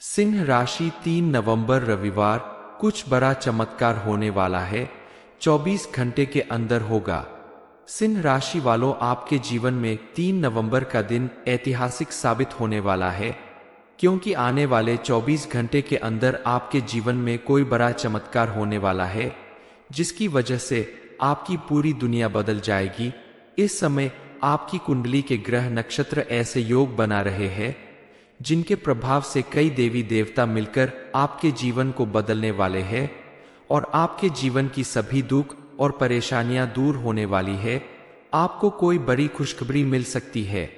सिंह राशि 3 नवंबर रविवार। कुछ बड़ा चमत्कार होने वाला है, 24 घंटे के अंदर होगा। सिंह राशि वालों, आपके जीवन में 3 नवंबर का दिन ऐतिहासिक साबित होने वाला है, क्योंकि आने वाले 24 घंटे के अंदर आपके जीवन में कोई बड़ा चमत्कार होने वाला है, जिसकी वजह से आपकी पूरी दुनिया बदल जाएगी। इस समय आपकी कुंडली के ग्रह नक्षत्र ऐसे योग बना रहे हैं जिनके प्रभाव से कई देवी देवता मिलकर आपके जीवन को बदलने वाले हैं और आपके जीवन की सभी दुख और परेशानियां दूर होने वाली है। आपको कोई बड़ी खुशखबरी मिल सकती है,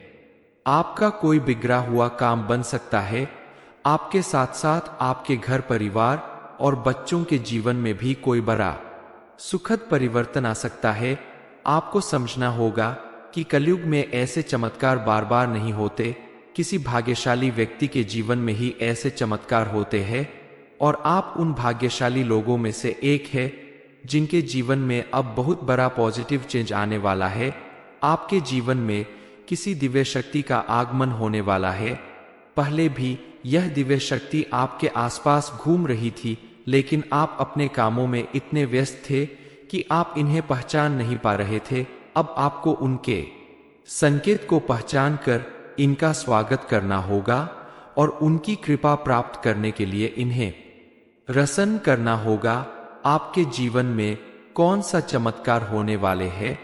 आपका कोई बिगड़ा हुआ काम बन सकता है। आपके साथ साथ आपके घर परिवार और बच्चों के जीवन में भी कोई बड़ा सुखद परिवर्तन आ सकता है। आपको समझना होगा कि कलयुग में ऐसे चमत्कार बार बार नहीं होते, किसी भाग्यशाली व्यक्ति के जीवन में ही ऐसे चमत्कार होते हैं और आप उन भाग्यशाली लोगों में से एक है जिनके जीवन में अब बहुत बड़ा पॉजिटिव चेंज आने वाला है। आपके जीवन में किसी दिव्य शक्ति का आगमन होने वाला है। पहले भी यह दिव्य शक्ति आपके आसपास घूम रही थी, लेकिन आप अपने कामों में इतने व्यस्त थे कि आप इन्हें पहचान नहीं पा रहे थे। अब आपको उनके संकेत को पहचान कर इनका स्वागत करना होगा और उनकी कृपा प्राप्त करने के लिए इन्हें रसन करना होगा। आपके जीवन में कौन सा चमत्कार होने वाले हैं,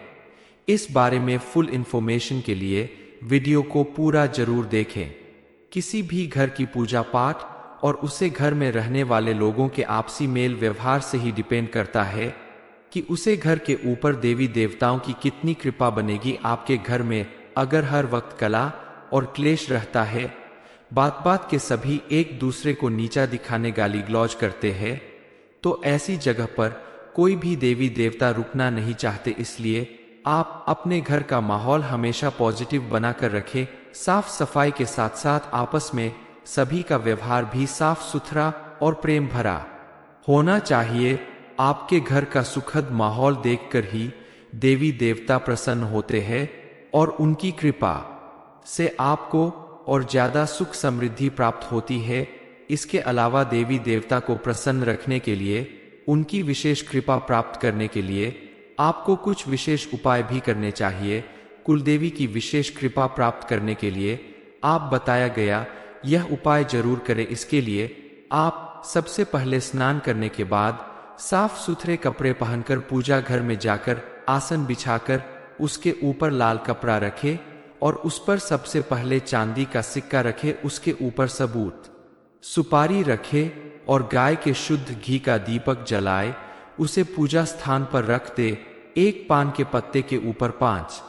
इस बारे में फुल इंफॉर्मेशन के लिए वीडियो को पूरा जरूर देखें। किसी भी घर की पूजा पाठ और उसे घर में रहने वाले लोगों के आपसी मेल व्यवहार से ही डिपेंड करता है कि उसे घर के ऊपर देवी देवताओं की कितनी कृपा बनेगी। आपके घर में अगर हर वक्त कला और क्लेश रहता है, बात बात के सभी एक दूसरे को नीचा दिखाने गाली गलौज करते हैं, तो ऐसी जगह पर कोई भी देवी देवता रुकना नहीं चाहते। इसलिए आप अपने घर का माहौल हमेशा पॉजिटिव बनाकर रखें। साफ सफाई के साथ साथ आपस में सभी का व्यवहार भी साफ सुथरा और प्रेम भरा होना चाहिए। आपके घर का सुखद माहौल देखकर ही देवी देवता प्रसन्न होते हैं और उनकी कृपा से आपको और ज्यादा सुख समृद्धि प्राप्त होती है। इसके अलावा देवी देवता को प्रसन्न रखने के लिए, उनकी विशेष कृपा प्राप्त करने के लिए आपको कुछ विशेष उपाय भी करने चाहिए। कुलदेवी की विशेष कृपा प्राप्त करने के लिए आप बताया गया यह उपाय जरूर करें। इसके लिए आप सबसे पहले स्नान करने के बाद साफ सुथरे कपड़े पहनकर पूजा घर में जाकर आसन बिछाकर उसके ऊपर लाल कपड़ा रखें और उस पर सबसे पहले चांदी का सिक्का रखें। उसके ऊपर सबूत सुपारी रखे और गाय के शुद्ध घी का दीपक जलाए, उसे पूजा स्थान पर रख दे। एक पान के पत्ते के ऊपर 5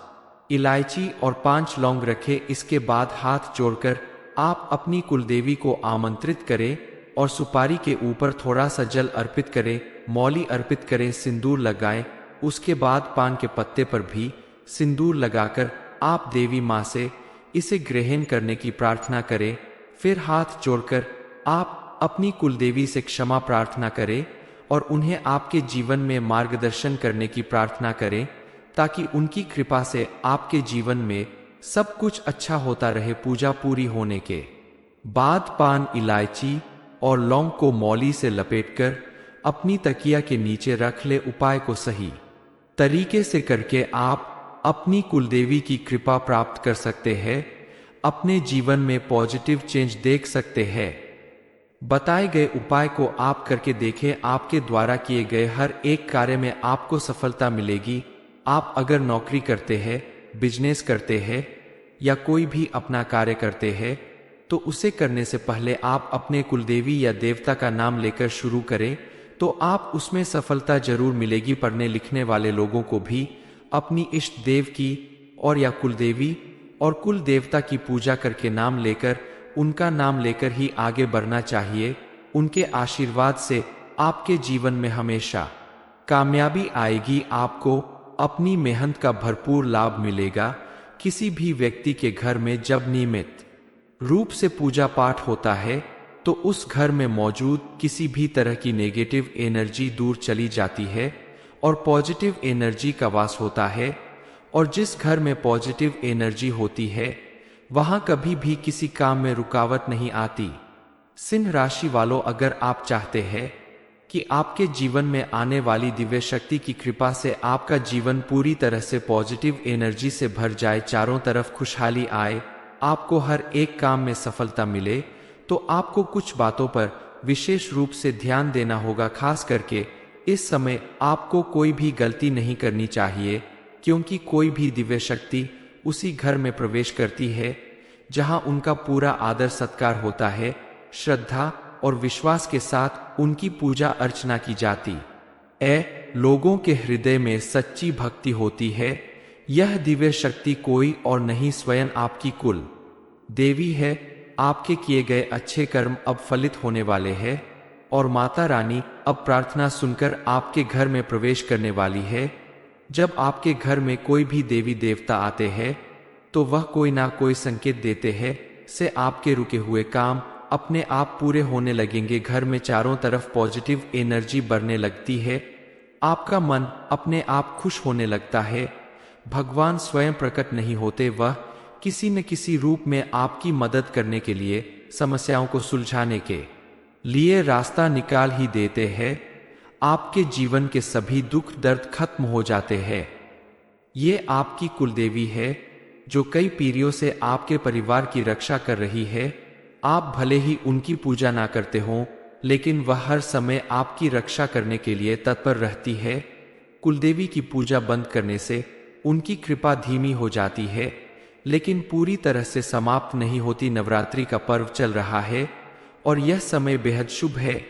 इलायची और 5 लौंग रखे। इसके बाद हाथ जोड़कर आप अपनी कुलदेवी को आमंत्रित करें और सुपारी के ऊपर थोड़ा सा जल अर्पित करें, मौली अर्पित करें, सिंदूर लगाएं। उसके बाद पान के पत्ते पर भी सिंदूर लगाकर आप देवी माँ से इसे ग्रहण करने की प्रार्थना करें। फिर हाथ जोड़कर आप अपनी कुलदेवी से क्षमा प्रार्थना करें और उन्हें आपके जीवन में मार्गदर्शन करने की प्रार्थना करें, ताकि उनकी कृपा से आपके जीवन में सब कुछ अच्छा होता रहे। पूजा पूरी होने के बाद पान, इलायची और लौंग को मौली से लपेटकर अपनी तकिया के नीचे रख ले। उपाय को सही तरीके से करके आप अपनी कुलदेवी की कृपा प्राप्त कर सकते हैं, अपने जीवन में पॉजिटिव चेंज देख सकते हैं। बताए गए उपाय को आप करके देखें, आपके द्वारा किए गए हर एक कार्य में आपको सफलता मिलेगी। आप अगर नौकरी करते हैं, बिजनेस करते हैं या कोई भी अपना कार्य करते हैं, तो उसे करने से पहले आप अपने कुलदेवी या देवता का नाम लेकर शुरू करें, तो आप उसमें सफलता जरूर मिलेगी। पढ़ने लिखने वाले लोगों को भी अपनी इष्ट देव की और या कुलदेवी और कुल देवता की पूजा करके नाम लेकर, उनका नाम लेकर ही आगे बढ़ना चाहिए। उनके आशीर्वाद से आपके जीवन में हमेशा कामयाबी आएगी। आपको अपनी मेहनत का भरपूर लाभ मिलेगा। किसी भी व्यक्ति के घर में जब नियमित रूप से पूजा पाठ होता है, तो उस घर में मौजूद किसी भी तरह की नेगेटिव एनर्जी दूर चली जाती है और पॉजिटिव एनर्जी का वास होता है। और जिस घर में पॉजिटिव एनर्जी होती है, वहां कभी भी किसी काम में रुकावट नहीं आती। सिंह राशि वालों, अगर आप चाहते हैं कि आपके जीवन में आने वाली दिव्य शक्ति की कृपा से आपका जीवन पूरी तरह से पॉजिटिव एनर्जी से भर जाए, चारों तरफ खुशहाली आए, आपको हर एक काम में सफलता मिले, तो आपको कुछ बातों पर विशेष रूप से ध्यान देना होगा। खास करके इस समय आपको कोई भी गलती नहीं करनी चाहिए, क्योंकि कोई भी दिव्य शक्ति उसी घर में प्रवेश करती है जहां उनका पूरा आदर सत्कार होता है, श्रद्धा और विश्वास के साथ उनकी पूजा अर्चना की जाती है। लोगों के हृदय में सच्ची भक्ति होती है। यह दिव्य शक्ति कोई और नहीं, स्वयं आपकी कुल देवी है। आपके किए गए अच्छे कर्म अब फलित होने वाले हैं और माता रानी अब प्रार्थना सुनकर आपके घर में प्रवेश करने वाली है। जब आपके घर में कोई भी देवी देवता आते हैं तो वह कोई ना कोई संकेत देते हैं से आपके रुके हुए काम अपने आप पूरे होने लगेंगे। घर में चारों तरफ पॉजिटिव एनर्जी बढ़ने लगती है, आपका मन अपने आप खुश होने लगता है। भगवान स्वयं प्रकट नहीं होते, वह किसी न किसी रूप में आपकी मदद करने के लिए, समस्याओं को सुलझाने के लिए रास्ता निकाल ही देते हैं। आपके जीवन के सभी दुख दर्द खत्म हो जाते हैं। ये आपकी कुलदेवी है जो कई पीढ़ियों से आपके परिवार की रक्षा कर रही है। आप भले ही उनकी पूजा ना करते हों, लेकिन वह हर समय आपकी रक्षा करने के लिए तत्पर रहती है। कुलदेवी की पूजा बंद करने से उनकी कृपा धीमी हो जाती है, लेकिन पूरी तरह से समाप्त नहीं होती। नवरात्रि का पर्व चल रहा है और यह समय बेहद शुभ है।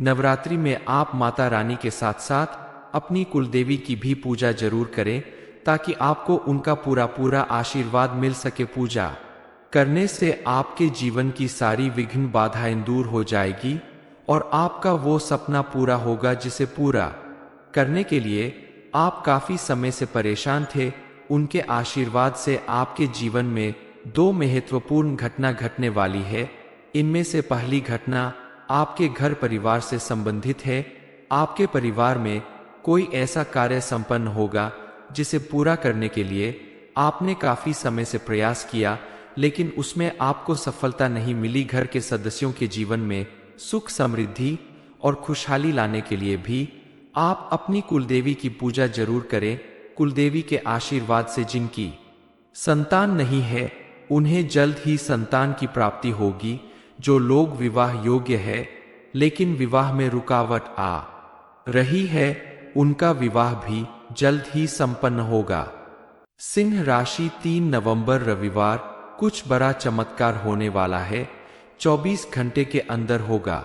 नवरात्रि में आप माता रानी के साथ साथ अपनी कुलदेवी की भी पूजा जरूर करें, ताकि आपको उनका पूरा आशीर्वाद मिल सके। पूजा करने से आपके जीवन की सारी विघ्न बाधाएं दूर हो जाएगी और आपका वो सपना पूरा होगा जिसे पूरा करने के लिए आप काफी समय से परेशान थे। उनके आशीर्वाद से आपके जीवन में दो महत्वपूर्ण घटना घटने वाली है। इनमें से पहली घटना आपके घर परिवार से संबंधित है। आपके परिवार में कोई ऐसा कार्य संपन्न होगा जिसे पूरा करने के लिए आपने काफी समय से प्रयास किया, लेकिन उसमें आपको सफलता नहीं मिली। घर के सदस्यों के जीवन में सुख समृद्धि और खुशहाली लाने के लिए भी आप अपनी कुलदेवी की पूजा जरूर करें। कुलदेवी के आशीर्वाद से जिनकी संतान नहीं है, उन्हें जल्द ही संतान की प्राप्ति होगी। जो लोग विवाह योग्य है लेकिन विवाह में रुकावट आ रही है, उनका विवाह भी जल्द ही संपन्न होगा। सिंह राशि 3 नवंबर रविवार कुछ बड़ा चमत्कार होने वाला है, 24 घंटे के अंदर होगा।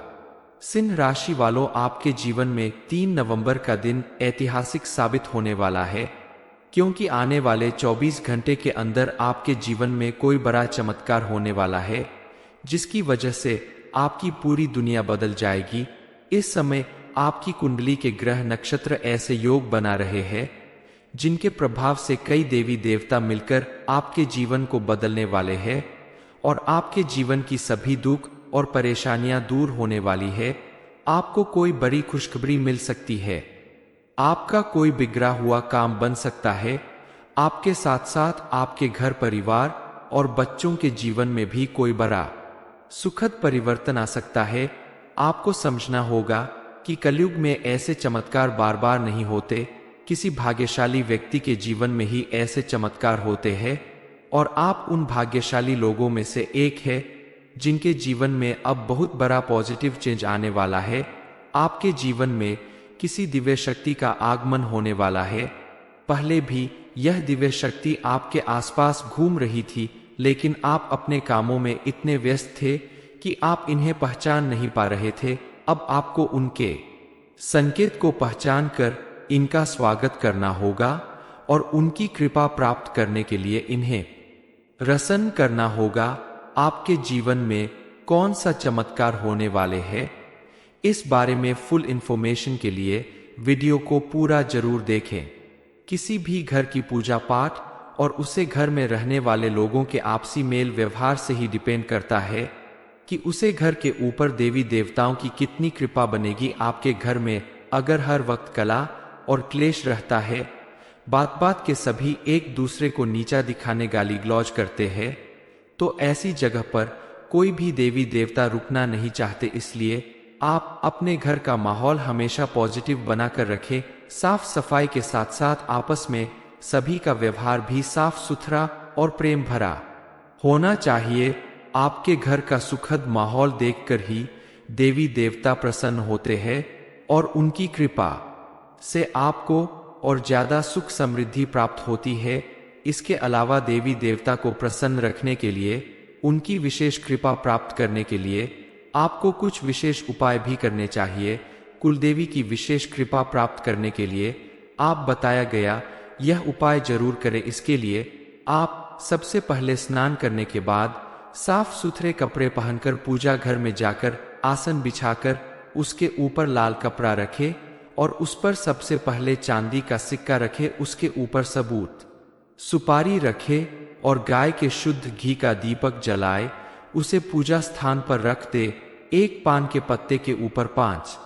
सिंह राशि वालों, आपके जीवन में 3 नवंबर का दिन ऐतिहासिक साबित होने वाला है, क्योंकि आने वाले 24 घंटे के अंदर आपके जीवन में कोई बड़ा चमत्कार होने वाला है, जिसकी वजह से आपकी पूरी दुनिया बदल जाएगी। इस समय आपकी कुंडली के ग्रह नक्षत्र ऐसे योग बना रहे हैं जिनके प्रभाव से कई देवी देवता मिलकर आपके जीवन को बदलने वाले हैं और आपके जीवन की सभी दुख और परेशानियां दूर होने वाली है। आपको कोई बड़ी खुशखबरी मिल सकती है। आपका कोई बिगड़ा हुआ काम बन सकता है। आपके साथ साथ आपके घर परिवार और बच्चों के जीवन में भी कोई बड़ा सुखद परिवर्तन आ सकता है। आपको समझना होगा कि कलयुग में ऐसे चमत्कार बार बार नहीं होते, किसी भाग्यशाली व्यक्ति के जीवन में ही ऐसे चमत्कार होते हैं और आप उन भाग्यशाली लोगों में से एक है जिनके जीवन में अब बहुत बड़ा पॉजिटिव चेंज आने वाला है। आपके जीवन में किसी दिव्य शक्ति का आगमन होने वाला है। पहले भी यह दिव्य शक्ति आपके आसपास घूम रही थी, लेकिन आप अपने कामों में इतने व्यस्त थे कि आप इन्हें पहचान नहीं पा रहे थे। अब आपको उनके संकेत को पहचान कर इनका स्वागत करना होगा और उनकी कृपा प्राप्त करने के लिए इन्हें रसन करना होगा। आपके जीवन में कौन सा चमत्कार होने वाले हैं, इस बारे में फुल इंफॉर्मेशन के लिए वीडियो को पूरा जरूर देखें। किसी भी घर की पूजा पाठ और उसे घर में रहने वाले लोगों के आपसी मेल व्यवहार से ही डिपेंड करता है कि उसे घर के ऊपर देवी देवताओं की कितनी कृपा बनेगी। आपके घर में अगर हर वक्त कला और क्लेश रहता है, बात बात के सभी एक दूसरे को नीचा दिखाने गाली गलौज करते हैं, तो ऐसी जगह पर कोई भी देवी देवता रुकना नहीं चाहते, इसलिए आप अपने घर का माहौल हमेशा पॉजिटिव बनाकर रखें। साफ सफाई के साथ साथ आपस में सभी का व्यवहार भी साफ सुथरा और प्रेम भरा होना चाहिए। आपके घर का सुखद माहौल देखकर ही देवी देवता प्रसन्न होते हैं और उनकी कृपा से आपको और ज्यादा सुख समृद्धि प्राप्त होती है। इसके अलावा देवी देवता को प्रसन्न रखने के लिए, उनकी विशेष कृपा प्राप्त करने के लिए आपको कुछ विशेष उपाय भी करने चाहिए। कुलदेवी की विशेष कृपा प्राप्त करने के लिए आप बताया गया यह उपाय जरूर करें। इसके लिए आप सबसे पहले स्नान करने के बाद साफ सुथरे कपड़े पहनकर पूजा घर में जाकर आसन बिछाकर उसके ऊपर लाल कपड़ा रखें और उस पर सबसे पहले चांदी का सिक्का रखें। उसके ऊपर सबूत सुपारी रखे और गाय के शुद्ध घी का दीपक जलाए, उसे पूजा स्थान पर रख दे। एक पान के पत्ते के ऊपर 5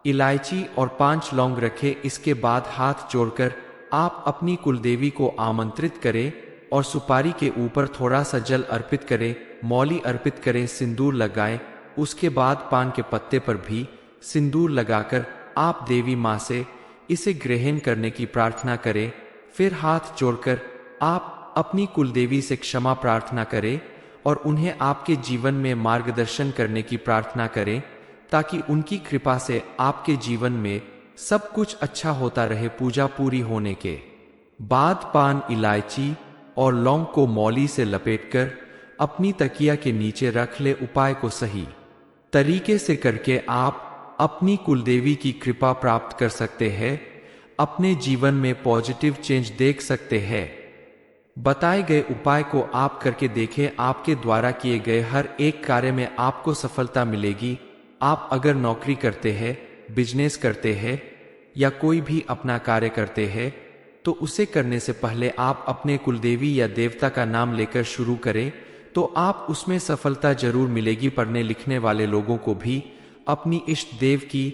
इलायची और 5 लौंग रखे। इसके बाद हाथ जोड़कर आप अपनी कुलदेवी को आमंत्रित करें और सुपारी के ऊपर थोड़ा सा जल अर्पित करें, मौली अर्पित करें, सिंदूर लगाएं। उसके बाद पान के पत्ते पर भी सिंदूर लगाकर आप देवी माँ से इसे ग्रहण करने की प्रार्थना करें। फिर हाथ जोड़कर आप अपनी कुलदेवी से क्षमा प्रार्थना करें और उन्हें आपके जीवन में मार्गदर्शन करने की प्रार्थना करें, ताकि उनकी कृपा से आपके जीवन में सब कुछ अच्छा होता रहे। पूजा पूरी होने के बाद पान, इलायची और लौंग को मौली से लपेटकर अपनी तकिया के नीचे रख ले। उपाय को सही तरीके से करके आप अपनी कुलदेवी की कृपा प्राप्त कर सकते हैं, अपने जीवन में पॉजिटिव चेंज देख सकते हैं। बताए गए उपाय को आप करके देखें, आपके द्वारा किए गए हर एक कार्य में आपको सफलता मिलेगी। आप अगर नौकरी करते हैं, बिजनेस करते हैं या कोई भी अपना कार्य करते हैं, तो उसे करने से पहले आप अपने कुलदेवी या देवता का नाम लेकर शुरू करें, तो आप उसमें सफलता जरूर मिलेगी। पढ़ने लिखने वाले लोगों को भी अपनी इष्ट देव की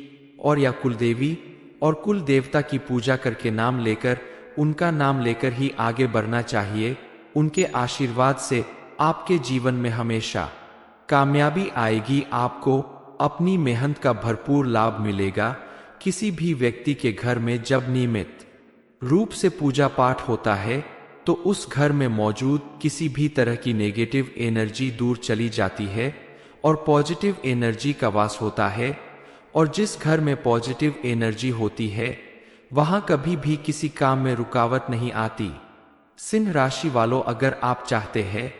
और या कुलदेवी और कुल देवता की पूजा करके नाम लेकर, उनका नाम लेकर ही आगे बढ़ना चाहिए। उनके आशीर्वाद से आपके जीवन में हमेशा कामयाबी आएगी। आपको अपनी मेहनत का भरपूर लाभ मिलेगा। किसी भी व्यक्ति के घर में जब नियमित रूप से पूजा पाठ होता है, तो उस घर में मौजूद किसी भी तरह की नेगेटिव एनर्जी दूर चली जाती है और पॉजिटिव एनर्जी का वास होता है। और जिस घर में पॉजिटिव एनर्जी होती है, वहां कभी भी किसी काम में रुकावट नहीं आती। सिंह राशि वालों, अगर आप चाहते हैं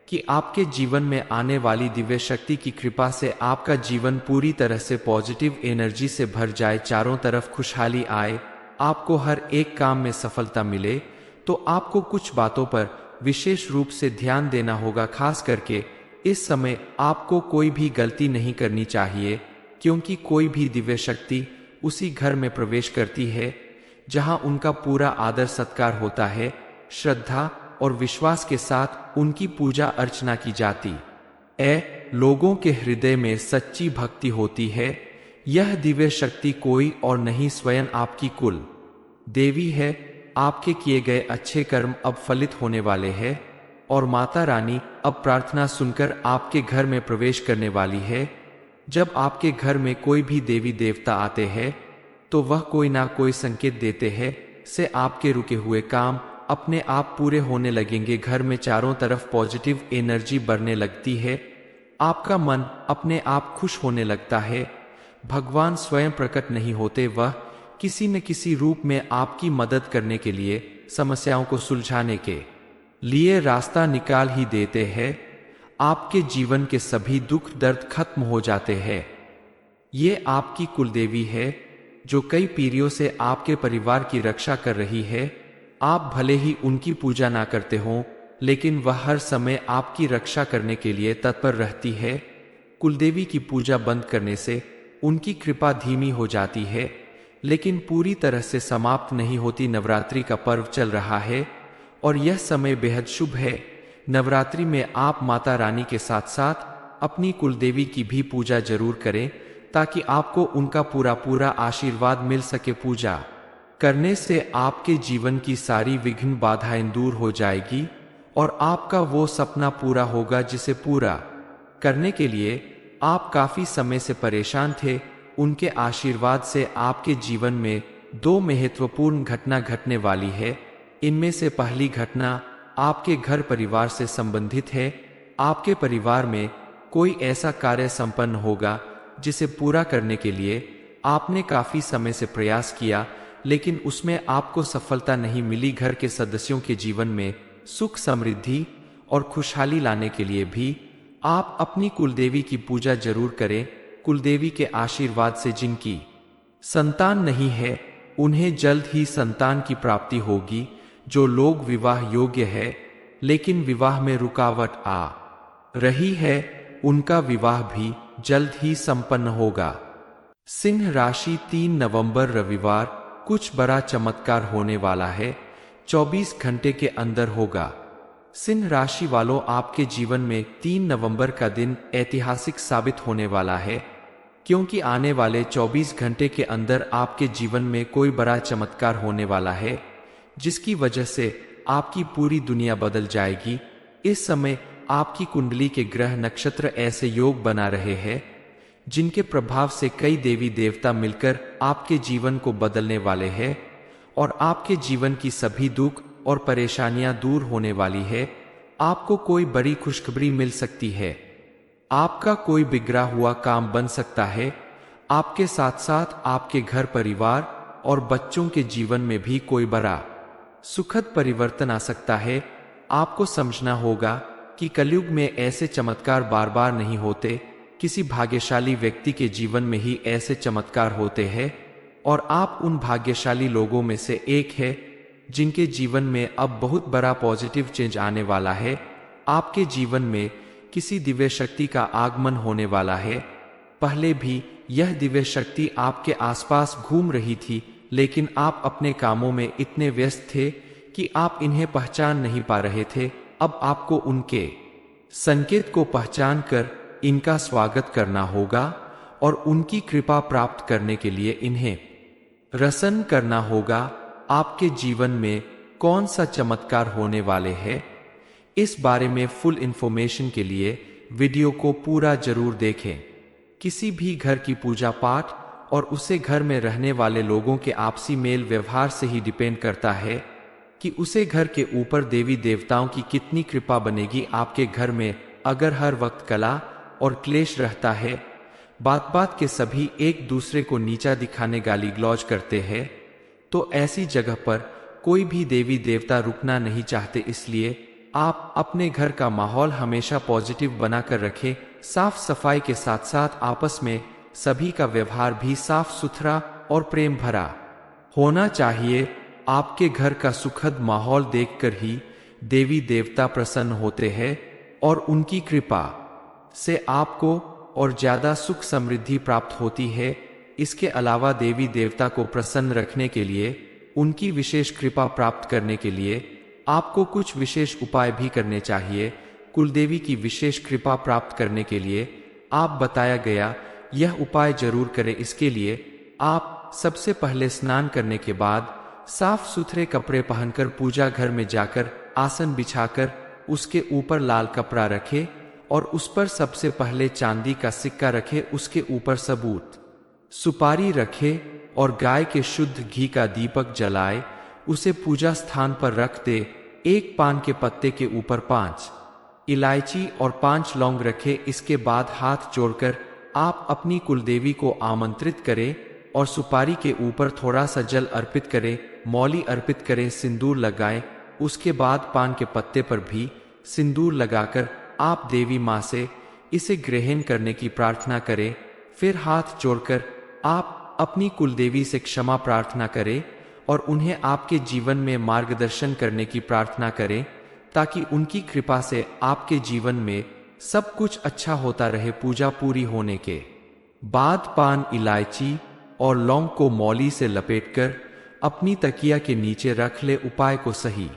कि आपके जीवन में आने वाली दिव्य शक्ति की कृपा से आपका जीवन पूरी तरह से पॉजिटिव एनर्जी से भर जाए, चारों तरफ खुशहाली आए, आपको हर एक काम में सफलता मिले, तो आपको कुछ बातों पर विशेष रूप से ध्यान देना होगा। खास करके इस समय आपको कोई भी गलती नहीं करनी चाहिए, क्योंकि कोई भी दिव्य शक्ति उसी घर में प्रवेश करती है जहां उनका पूरा आदर सत्कार होता है। श्रद्धा और विश्वास के साथ उनकी पूजा अर्चना की जाती है। लोगों के हृदय में सच्ची भक्ति होती है। यह दिव्य शक्ति कोई और नहीं, स्वयं आपकी कुल देवी है। आपके किए गए अच्छे कर्म अब फलित होने वाले हैं और माता रानी अब प्रार्थना सुनकर आपके घर में प्रवेश करने वाली है। जब आपके घर में कोई भी देवी देवता आते हैं, तो वह कोई ना कोई संकेत देते हैं से आपके रुके हुए काम अपने आप पूरे होने लगेंगे। घर में चारों तरफ पॉजिटिव एनर्जी बढ़ने लगती है। आपका मन अपने आप खुश होने लगता है। भगवान स्वयं प्रकट नहीं होते, वह किसी न किसी रूप में आपकी मदद करने के लिए, समस्याओं को सुलझाने के लिए रास्ता निकाल ही देते हैं। आपके जीवन के सभी दुख दर्द खत्म हो जाते हैं। ये आपकी कुलदेवी है जो कई पीढ़ियों से आपके परिवार की रक्षा कर रही है। आप भले ही उनकी पूजा ना करते हो, लेकिन वह हर समय आपकी रक्षा करने के लिए तत्पर रहती है। कुलदेवी की पूजा बंद करने से उनकी कृपा धीमी हो जाती है, लेकिन पूरी तरह से समाप्त नहीं होती। नवरात्रि का पर्व चल रहा है और यह समय बेहद शुभ है। नवरात्रि में आप माता रानी के साथ साथ अपनी कुलदेवी की भी पूजा जरूर करें, ताकि आपको उनका पूरा आशीर्वाद मिल सके। पूजा करने से आपके जीवन की सारी विघ्न बाधाएं दूर हो जाएगी और आपका वो सपना पूरा होगा जिसे पूरा करने के लिए आप काफी समय से परेशान थे। उनके आशीर्वाद से आपके जीवन में दो महत्वपूर्ण घटना घटने वाली है। इनमें से पहली घटना आपके घर परिवार से संबंधित है। आपके परिवार में कोई ऐसा कार्य संपन्न होगा जिसे पूरा करने के लिए आपने काफी समय से प्रयास किया, लेकिन उसमें आपको सफलता नहीं मिली। घर के सदस्यों के जीवन में सुख, समृद्धि और खुशहाली लाने के लिए भी आप अपनी कुलदेवी की पूजा जरूर करें। कुलदेवी के आशीर्वाद से जिनकी संतान नहीं है, उन्हें जल्द ही संतान की प्राप्ति होगी। जो लोग विवाह योग्य है लेकिन विवाह में रुकावट आ रही है, उनका विवाह भी जल्द ही संपन्न होगा। सिंह राशि 3 नवंबर रविवार कुछ बड़ा चमत्कार होने वाला है। 24 घंटे के अंदर होगा। सिंह राशि वालों, आपके जीवन में 3 नवंबर का दिन ऐतिहासिक साबित होने वाला है, क्योंकि आने वाले 24 घंटे के अंदर आपके जीवन में कोई बड़ा चमत्कार होने वाला है, जिसकी वजह से आपकी पूरी दुनिया बदल जाएगी। इस समय आपकी कुंडली के ग्रह नक्षत्र ऐसे योग बना रहे हैं जिनके प्रभाव से कई देवी देवता मिलकर आपके जीवन को बदलने वाले हैं और आपके जीवन की सभी दुख और परेशानियां दूर होने वाली है। आपको कोई बड़ी खुशखबरी मिल सकती है। आपका कोई बिगड़ा हुआ काम बन सकता है। आपके साथ साथ आपके घर परिवार और बच्चों के जीवन में भी कोई बड़ा सुखद परिवर्तन आ सकता है। आपको समझना होगा कि कलयुग में ऐसे चमत्कार बार बार नहीं होते। किसी भाग्यशाली व्यक्ति के जीवन में ही ऐसे चमत्कार होते हैं और आप उन भाग्यशाली लोगों में से एक है जिनके जीवन में अब बहुत बड़ा पॉजिटिव चेंज आने वाला है। आपके जीवन में किसी दिव्य शक्ति का आगमन होने वाला है। पहले भी यह दिव्य शक्ति आपके आसपास घूम रही थी, लेकिन आप अपने कामों में इतने व्यस्त थे कि आप इन्हें पहचान नहीं पा रहे थे। अब आपको उनके संकेत को पहचान कर इनका स्वागत करना होगा और उनकी कृपा प्राप्त करने के लिए इन्हें प्रसन्न करना होगा। आपके जीवन में कौन सा चमत्कार होने वाले हैं, इस बारे में फुल इंफॉर्मेशन के लिए वीडियो को पूरा जरूर देखें। किसी भी घर की पूजा पाठ और उसे घर में रहने वाले लोगों के आपसी मेल व्यवहार से ही डिपेंड करता है कि उसे घर के ऊपर देवी देवताओं की कितनी कृपा बनेगी। आपके घर में अगर हर वक्त कला और क्लेश रहता है, बात बात के सभी एक दूसरे को नीचा दिखाने गाली गलौज करते हैं, तो ऐसी जगह पर कोई भी देवी देवता रुकना नहीं चाहते। इसलिए आप अपने घर का माहौल हमेशा पॉजिटिव बनाकर रखें। साफ सफाई के साथ साथ आपस में सभी का व्यवहार भी साफ सुथरा और प्रेम भरा होना चाहिए। आपके घर का सुखद माहौल देखकर ही देवी देवता प्रसन्न होते हैं और उनकी कृपा से आपको और ज्यादा सुख समृद्धि प्राप्त होती है। इसके अलावा देवी देवता को प्रसन्न रखने के लिए, उनकी विशेष कृपा प्राप्त करने के लिए आपको कुछ विशेष उपाय भी करने चाहिए। कुलदेवी की विशेष कृपा प्राप्त करने के लिए आप बताया गया यह उपाय जरूर करें। इसके लिए आप सबसे पहले स्नान करने के बाद साफ सुथरे कपड़े पहनकर पूजा घर में जाकर आसन बिछाकर उसके ऊपर लाल कपड़ा रखें और उस पर सबसे पहले चांदी का सिक्का रखें। उसके ऊपर सबूत सुपारी रखे और गाय के शुद्ध घी का दीपक जलाए, उसे पूजा स्थान पर रख दे। एक पान के पत्ते के ऊपर 5 इलायची और 5 लौंग रखे। इसके बाद हाथ जोड़कर आप अपनी कुलदेवी को आमंत्रित करें और सुपारी के ऊपर थोड़ा सा जल अर्पित करें, मौली अर्पित करें, सिंदूर लगाएं। उसके बाद पान के पत्ते पर भी सिंदूर लगाकर आप देवी माँ से इसे ग्रहण करने की प्रार्थना करें। फिर हाथ जोड़कर आप अपनी कुलदेवी से क्षमा प्रार्थना करें और उन्हें आपके जीवन में मार्गदर्शन करने की प्रार्थना करें, ताकि उनकी कृपा से आपके जीवन में सब कुछ अच्छा होता रहे। पूजा पूरी होने के बाद पान, इलायची और लौंग को मौली से लपेटकर अपनी तकिया के नीचे रख ले। उपाय को सही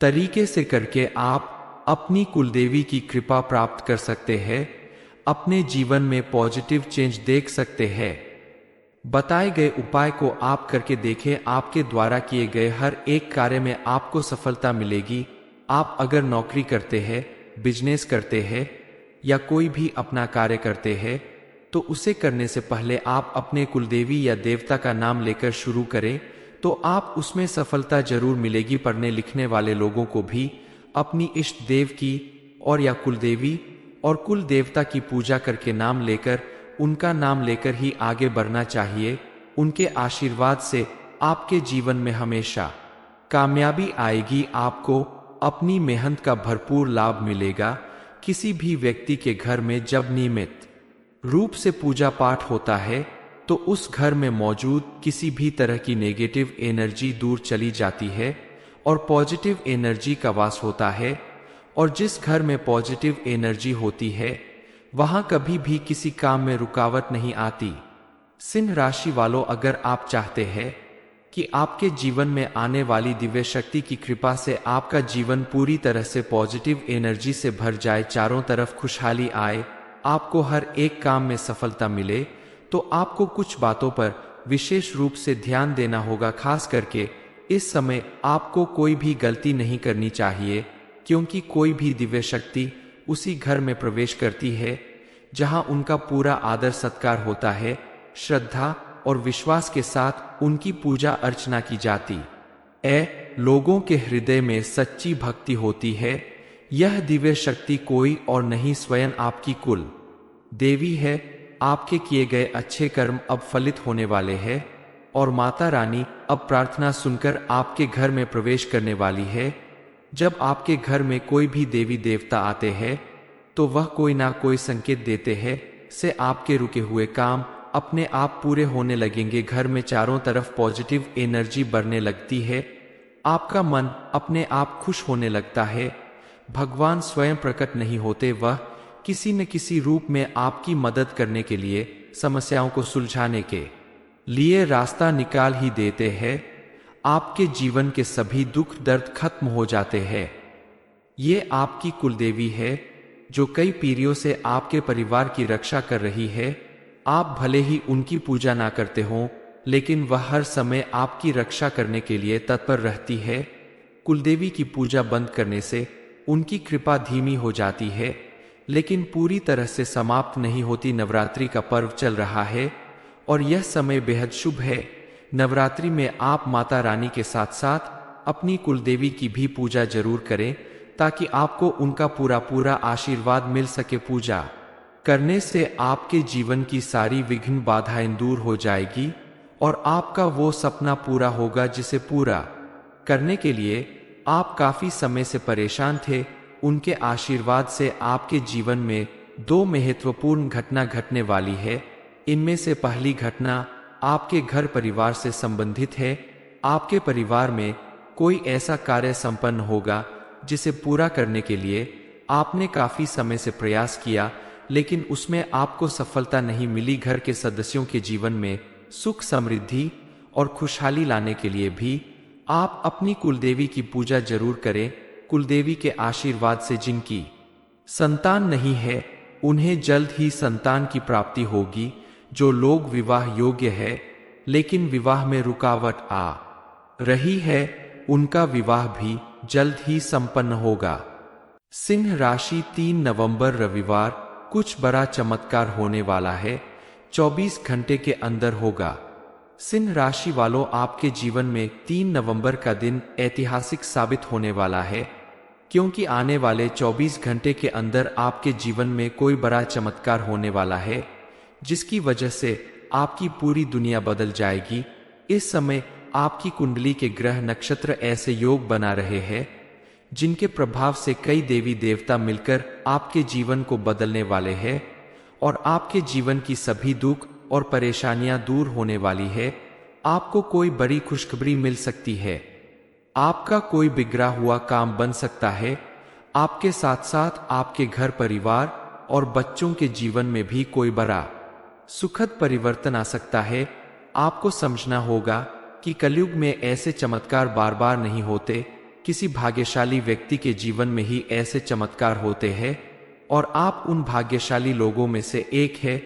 तरीके से करके आप अपनी कुलदेवी की कृपा प्राप्त कर सकते हैं, अपने जीवन में पॉजिटिव चेंज देख सकते हैं। बताए गए उपाय को आप करके देखें, आपके द्वारा किए गए हर एक कार्य में आपको सफलता मिलेगी। आप अगर नौकरी करते हैं, बिजनेस करते हैं या कोई भी अपना कार्य करते हैं तो उसे करने से पहले आप अपने कुलदेवी या देवता का नाम लेकर शुरू करें तो आप उसमें सफलता जरूर मिलेगी। पढ़ने लिखने वाले लोगों को भी अपनी इष्ट देव की और या कुलदेवी और कुल देवता की पूजा करके नाम लेकर उनका नाम लेकर ही आगे बढ़ना चाहिए। उनके आशीर्वाद से आपके जीवन में हमेशा कामयाबी आएगी, आपको अपनी मेहनत का भरपूर लाभ मिलेगा। किसी भी व्यक्ति के घर में जब नियमित रूप से पूजा पाठ होता है तो उस घर में मौजूद किसी भी तरह की नेगेटिव एनर्जी दूर चली जाती है और पॉजिटिव एनर्जी का वास होता है। और जिस घर में पॉजिटिव एनर्जी होती है वहां कभी भी किसी काम में रुकावट नहीं आती। सिंह राशि वालों, अगर आप चाहते हैं कि आपके जीवन में आने वाली दिव्य शक्ति की कृपा से आपका जीवन पूरी तरह से पॉजिटिव एनर्जी से भर जाए, चारों तरफ खुशहाली आए, आपको हर एक काम में सफलता मिले, तो आपको कुछ बातों पर विशेष रूप से ध्यान देना होगा। खास करके इस समय आपको कोई भी गलती नहीं करनी चाहिए, क्योंकि कोई भी दिव्य शक्ति उसी घर में प्रवेश करती है जहां उनका पूरा आदर सत्कार होता है। श्रद्धा और विश्वास के साथ उनकी पूजा अर्चना की जाती है। लोगों के हृदय में सच्ची भक्ति होती है। यह दिव्य शक्ति कोई और नहीं, स्वयं आपकी कुल देवी है। आपके किए गए अच्छे कर्म अब फलित होने वाले हैं और माता रानी अब प्रार्थना सुनकर आपके घर में प्रवेश करने वाली है। जब आपके घर में कोई भी देवी देवता आते हैं तो वह कोई ना कोई संकेत देते हैं से आपके रुके हुए काम अपने आप पूरे होने लगेंगे। घर में चारों तरफ पॉजिटिव एनर्जी बढ़ने लगती है, आपका मन अपने आप खुश होने लगता है। भगवान स्वयं प्रकट नहीं होते, वह किसी न किसी रूप में आपकी मदद करने के लिए, समस्याओं को सुलझाने के लिए रास्ता निकाल ही देते हैं। आपके जीवन के सभी दुख दर्द खत्म हो जाते हैं। ये आपकी कुलदेवी है जो कई पीढ़ियों से आपके परिवार की रक्षा कर रही है। आप भले ही उनकी पूजा ना करते हों, लेकिन वह हर समय आपकी रक्षा करने के लिए तत्पर रहती है। कुलदेवी की पूजा बंद करने से उनकी कृपा धीमी हो जाती है, लेकिन पूरी तरह से समाप्त नहीं होती। नवरात्रि का पर्व चल रहा है और यह समय बेहद शुभ है। नवरात्रि में आप माता रानी के साथ साथ अपनी कुलदेवी की भी पूजा जरूर करें, ताकि आपको उनका पूरा आशीर्वाद मिल सके। पूजा करने से आपके जीवन की सारी विघ्न बाधाएं दूर हो जाएगी और आपका वो सपना पूरा होगा जिसे पूरा करने के लिए आप काफी समय से परेशान थे। उनके आशीर्वाद से आपके जीवन में दो महत्वपूर्ण घटना घटने वाली है। इनमें से पहली घटना आपके घर परिवार से संबंधित है। आपके परिवार में कोई ऐसा कार्य संपन्न होगा जिसे पूरा करने के लिए आपने काफी समय से प्रयास किया, लेकिन उसमें आपको सफलता नहीं मिली। घर के सदस्यों के जीवन में सुख समृद्धि और खुशहाली लाने के लिए भी आप अपनी कुलदेवी की पूजा जरूर करें। कुलदेवी के आशीर्वाद से जिनकी संतान नहीं है उन्हें जल्द ही संतान की प्राप्ति होगी। जो लोग विवाह योग्य है लेकिन विवाह में रुकावट आ रही है, उनका विवाह भी जल्द ही संपन्न होगा। सिंह राशि 3 नवंबर रविवार कुछ बड़ा चमत्कार होने वाला है, 24 घंटे के अंदर होगा। सिंह राशि वालों, आपके जीवन में 3 नवंबर का दिन ऐतिहासिक साबित होने वाला है, क्योंकि आने वाले 24 घंटे के अंदर आपके जीवन में कोई बड़ा चमत्कार होने वाला है, जिसकी वजह से आपकी पूरी दुनिया बदल जाएगी। इस समय आपकी कुंडली के ग्रह नक्षत्र ऐसे योग बना रहे हैं जिनके प्रभाव से कई देवी देवता मिलकर आपके जीवन को बदलने वाले हैं और आपके जीवन की सभी दुख और परेशानियां दूर होने वाली है। आपको कोई बड़ी खुशखबरी मिल सकती है। आपका कोई बिगड़ा हुआ काम बन सकता है। आपके साथ साथ आपके घर परिवार और बच्चों के जीवन में भी कोई बड़ा सुखद परिवर्तन आ सकता है। आपको समझना होगा कि कलयुग में ऐसे चमत्कार बार बार नहीं होते, किसी भाग्यशाली व्यक्ति के जीवन में ही ऐसे चमत्कार होते हैं और आप उन भाग्यशाली लोगों में से एक है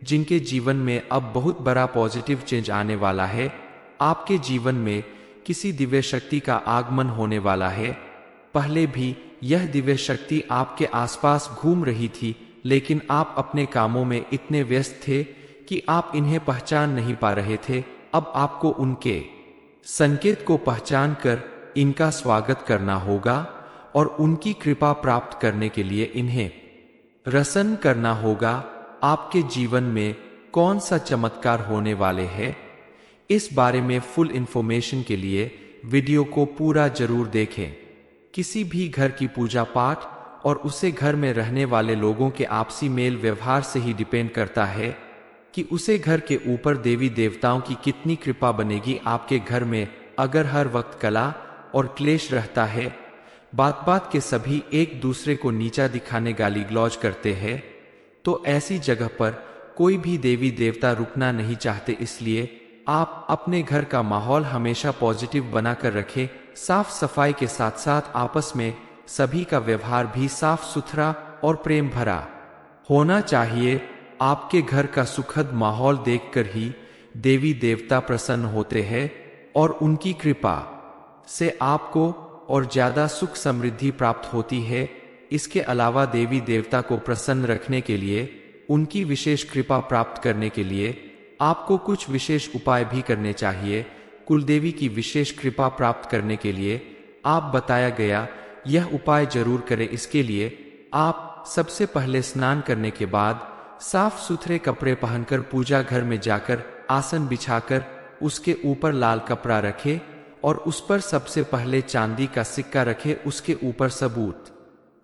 जिनके जीवन में अब बहुत बड़ा पॉजिटिव चेंज आने वाला है। आपके जीवन में किसी दिव्य शक्ति का आगमन होने वाला है। पहले भी यह दिव्य शक्ति आपके आसपास घूम रही थी, लेकिन आप अपने कामों में इतने व्यस्त थे कि आप इन्हें पहचान नहीं पा रहे थे। अब आपको उनके संकेत को पहचान कर इनका स्वागत करना होगा और उनकी कृपा प्राप्त करने के लिए इन्हें रसन करना होगा। आपके जीवन में कौन सा चमत्कार होने वाले हैं, इस बारे में फुल इंफॉर्मेशन के लिए वीडियो को पूरा जरूर देखें। किसी भी घर की पूजा पाठ और उसे घर में रहने वाले लोगों के आपसी मेल व्यवहार से ही डिपेंड करता है कि उसे घर के ऊपर देवी देवताओं की कितनी कृपा बनेगी। आपके घर में अगर हर वक्त कला और क्लेश रहता है, बात बात के सभी एक दूसरे को नीचा दिखाने गाली गलौज करते हैं, तो ऐसी जगह पर कोई भी देवी देवता रुकना नहीं चाहते। इसलिए आप अपने घर का माहौल हमेशा पॉजिटिव बनाकर रखें। साफ सफाई के साथ साथ आपस में सभी का व्यवहार भी साफ सुथरा और प्रेम भरा होना चाहिए। आपके घर का सुखद माहौल देखकर ही देवी देवता प्रसन्न होते हैं और उनकी कृपा से आपको और ज्यादा सुख समृद्धि प्राप्त होती है। इसके अलावा देवी देवता को प्रसन्न रखने के लिए, उनकी विशेष कृपा प्राप्त करने के लिए आपको कुछ विशेष उपाय भी करने चाहिए। कुलदेवी की विशेष कृपा प्राप्त करने के लिए आप बताया गया यह उपाय जरूर करें। इसके लिए आप सबसे पहले स्नान करने के बाद साफ सुथरे कपड़े पहनकर पूजा घर में जाकर आसन बिछाकर उसके ऊपर लाल कपड़ा रखें और उस पर सबसे पहले चांदी का सिक्का रखें। उसके ऊपर सबूत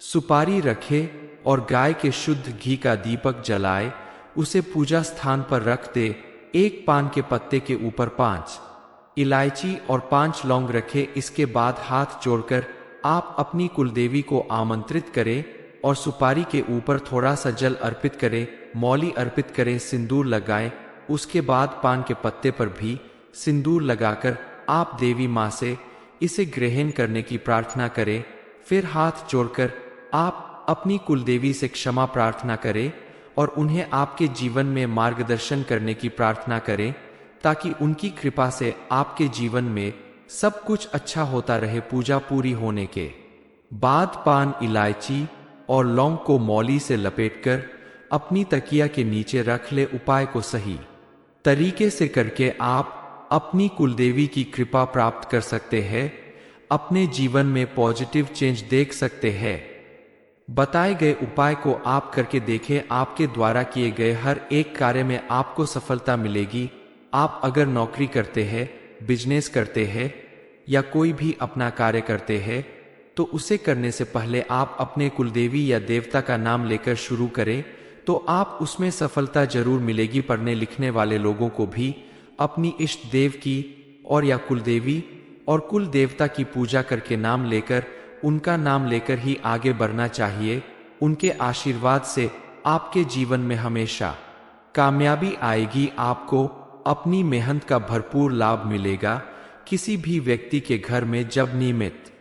सुपारी रखे और गाय के शुद्ध घी का दीपक जलाए, उसे पूजा स्थान पर रख दे। एक पान के पत्ते के ऊपर 5 इलायची और 5 लौंग रखे। इसके बाद हाथ जोड़कर आप अपनी कुलदेवी को आमंत्रित करें और सुपारी के ऊपर थोड़ा सा जल अर्पित करें, मौली अर्पित करें, सिंदूर लगाएं। उसके बाद पान के पत्ते पर भी सिंदूर लगाकर आप देवी माँ से इसे ग्रहण करने की प्रार्थना करें। फिर हाथ जोड़कर आप अपनी कुलदेवी से क्षमा प्रार्थना करें और उन्हें आपके जीवन में मार्गदर्शन करने की प्रार्थना करें, ताकि उनकी कृपा से आपके जीवन में सब कुछ अच्छा होता रहे। पूजा पूरी होने के बाद पान, इलायची और लौंग को मौली से लपेटकर अपनी तकिया के नीचे रख ले। उपाय को सही तरीके से करके आप अपनी कुलदेवी की कृपा प्राप्त कर सकते हैं, अपने जीवन में पॉजिटिव चेंज देख सकते हैं। बताए गए उपाय को आप करके देखें, आपके द्वारा किए गए हर एक कार्य में आपको सफलता मिलेगी। आप अगर नौकरी करते हैं, बिजनेस करते हैं या कोई भी अपना कार्य करते हैं, तो उसे करने से पहले आप अपने कुलदेवी या देवता का नाम लेकर शुरू करें, तो आप उसमें सफलता जरूर मिलेगी। पढ़ने लिखने वाले लोगों को भी अपनी इष्ट देव की और या कुलदेवी और कुल देवता की पूजा करके नाम लेकर, उनका नाम लेकर ही आगे बढ़ना चाहिए। उनके आशीर्वाद से आपके जीवन में हमेशा कामयाबी आएगी। आपको अपनी मेहनत का भरपूर लाभ मिलेगा। किसी भी व्यक्ति के घर में जब नियमित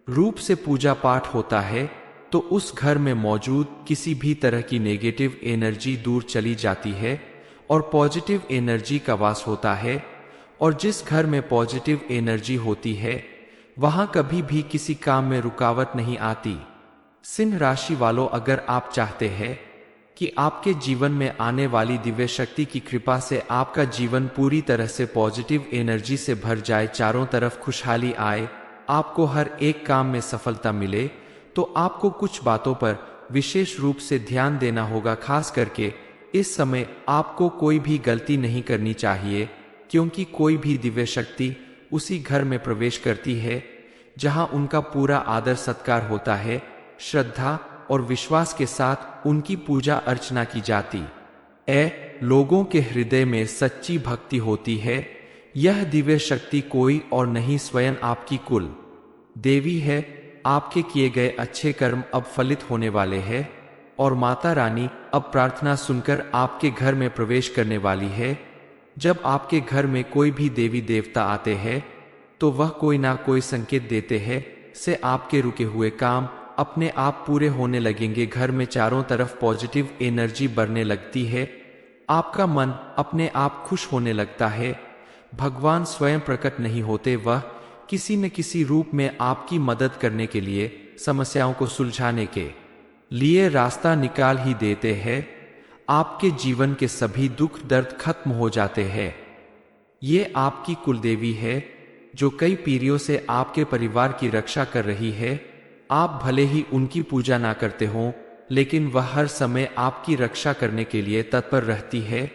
रूप से पूजा पाठ होता है, तो उस घर में मौजूद किसी भी तरह की नेगेटिव एनर्जी दूर चली जाती है और पॉजिटिव एनर्जी का वास होता है। और जिस घर में पॉजिटिव एनर्जी होती है, वहां कभी भी किसी काम में रुकावट नहीं आती। सिंह राशि वालों, अगर आप चाहते हैं कि आपके जीवन में आने वाली दिव्य शक्ति की कृपा से आपका जीवन पूरी तरह से पॉजिटिव एनर्जी से भर जाए, चारों तरफ खुशहाली आए, आपको हर एक काम में सफलता मिले, तो आपको कुछ बातों पर विशेष रूप से ध्यान देना होगा। खास करके इस समय आपको कोई भी गलती नहीं करनी चाहिए, क्योंकि कोई भी दिव्य शक्ति उसी घर में प्रवेश करती है जहां उनका पूरा आदर सत्कार होता है। श्रद्धा और विश्वास के साथ उनकी पूजा अर्चना की जाती है। लोगों के हृदय में सच्ची भक्ति होती है। यह दिव्य शक्ति कोई और नहीं, स्वयं आपकी कुल देवी है। आपके किए गए अच्छे कर्म अब फलित होने वाले हैं और माता रानी अब प्रार्थना सुनकर आपके घर में प्रवेश करने वाली है। जब आपके घर में कोई भी देवी देवता आते हैं, तो वह कोई ना कोई संकेत देते हैं से आपके रुके हुए काम अपने आप पूरे होने लगेंगे। घर में चारों तरफ पॉजिटिव एनर्जी बढ़ने लगती है। आपका मन अपने आप खुश होने लगता है। भगवान स्वयं प्रकट नहीं होते, वह किसी न किसी रूप में आपकी मदद करने के लिए, समस्याओं को सुलझाने के लिए रास्ता निकाल ही देते हैं। आपके जीवन के सभी दुख दर्द खत्म हो जाते हैं। ये आपकी कुलदेवी है जो कई पीढ़ियों से आपके परिवार की रक्षा कर रही है। आप भले ही उनकी पूजा ना करते हो, लेकिन वह हर समय आपकी रक्षा करने के लिए तत्पर रहती है।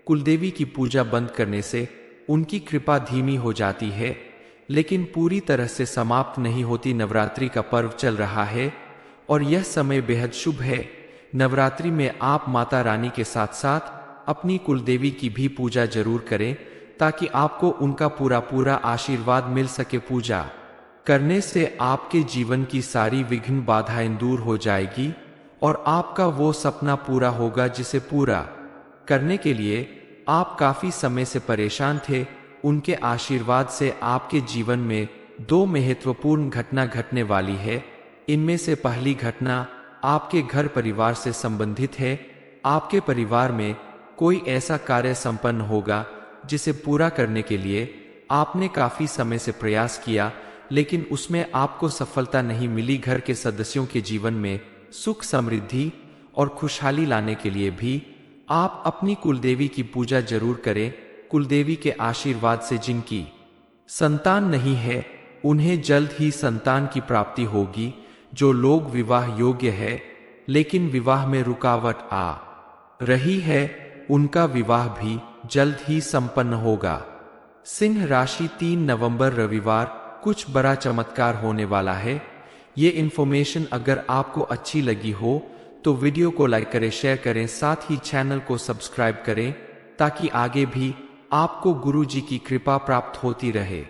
कुलदेवी की पूजा बंद करने से उनकी कृपा धीमी हो जाती है, लेकिन पूरी तरह से समाप्त नहीं होती। नवरात्रि का पर्व चल रहा है और यह समय बेहद शुभ है। नवरात्रि में आप माता रानी के साथ साथ अपनी कुलदेवी की भी पूजा जरूर करें, ताकि आपको उनका पूरा आशीर्वाद मिल सके। पूजा करने से आपके जीवन की सारी विघ्न बाधाएं दूर हो जाएगी और आपका वो सपना पूरा होगा जिसे पूरा करने के लिए आप काफी समय से परेशान थे। उनके आशीर्वाद से आपके जीवन में दो महत्वपूर्ण घटना घटने वाली है। इनमें से पहली घटना आपके घर परिवार से संबंधित है। आपके परिवार में कोई ऐसा कार्य संपन्न होगा जिसे पूरा करने के लिए आपने काफी समय से प्रयास किया, लेकिन उसमें आपको सफलता नहीं मिली। घर के सदस्यों के जीवन में सुख समृद्धि और खुशहाली लाने के लिए भी आप अपनी कुलदेवी की पूजा जरूर करें। कुलदेवी के आशीर्वाद से जिनकी संतान नहीं है, उन्हें जल्द ही संतान की प्राप्ति होगी। जो लोग विवाह योग्य है लेकिन विवाह में रुकावट आ रही है, उनका विवाह भी जल्द ही संपन्न होगा। सिंह राशि 3 नवंबर रविवार कुछ बड़ा चमत्कार होने वाला है। ये इन्फॉर्मेशन अगर आपको अच्छी लगी हो तो वीडियो को लाइक करें, शेयर करें, साथ ही चैनल को सब्सक्राइब करें ताकि आगे भी आपको गुरु जी की कृपा प्राप्त होती रहे।